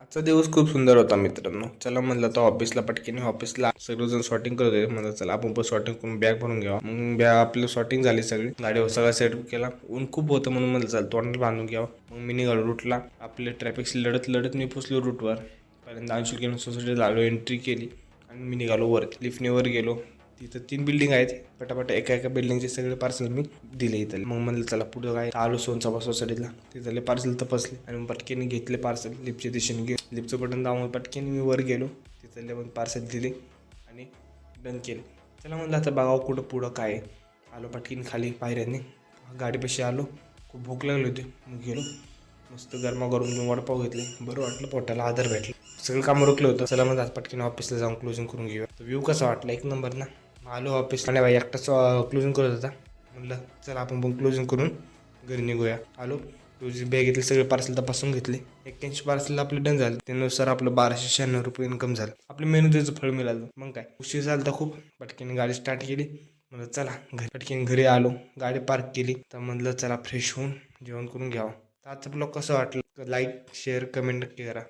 आजचा दिवस खूप सुंदर होता मित्रांनो. चला म्हणलं तर ऑफिसला पटकीने ऑफिसला सर्वजण शॉटिंग करत होते. म्हणलं चला आपण पण शॉटिंग करून बॅग भरून घ्यावा. मग बॅग आपली शॉटिंग झाली सगळी. गाडीवर सगळा सेटअप केला. ऊन खूप होतं म्हणून म्हणलं चला तोंडाला बांधून घ्यावा. मग मी निघालो रूटला. आपले ट्रॅफिकशी लढत लढत मी पोचलो रूटवर. पहिल्यांदा अंशुल सोसायटीला आलो, एंट्री केली आणि मी निघालो वर. लिफ्टने वर गेलो. तिथं 3 बिल्डिंग आहेत. पटापट एका एका बिल्डिंगचे सगळे पार्सल मी दिले इथं. मग म्हणलं चला पुढं काय आलो सोनचाबा सोसायटीला. तिथले पार्सल तपासले आणि मग पटकेने घेतले पार्सल. लिफ्टच्या दिशेने गेलो. लिफ्टचं बटन दाबून पटकेने मी वर गेलो. तिथले पण पार्सल दिले आणि डन केले. चला म्हणलं आता बघावं कुठं पुढं काय आहे. आलो पटकीने खाली पायऱ्याने. गाडीपाशी आलो. खूप भूक लागली होती. मग गेलो मस्त गरमागरम वडापाव घेतले. बरं वाटलं, पोटाला आधार भेटला. सगळं काम रोखलं होतं. चला मग आज पटकीने ऑफिसला जाऊन क्लोजिंग करून घेऊया. तर व्ह्यू कसा वाटला? एक नंबर ना. आलो ऑफिसला. नाही बाई एकटाच क्लोजिंग करत होता. म्हणलं चला आपण पण क्लोजिंग करून घरी निघूया. आलो क्लोजिंग बॅग घेतली, सगळे पार्सल तपासून घेतले. 81 पार्सल आपलं डन झालं. त्यानुसार आपलं 1296 रुपये इन्कम झालं. आपलं मेहनतीचं फळ मिळालं. मग काय उशीर झाला तर खूप. पटकीने गाडी स्टार्ट केली. म्हणलं चला घरी. पटकीने घरी आलो. गाडी पार्क केली. तर म्हणलं चला फ्रेश होऊन जेवण करून घ्यावं. तर आजचा ब्लॉग कसं वाटलं? लाईक शेअर कमेंट नक्की करा.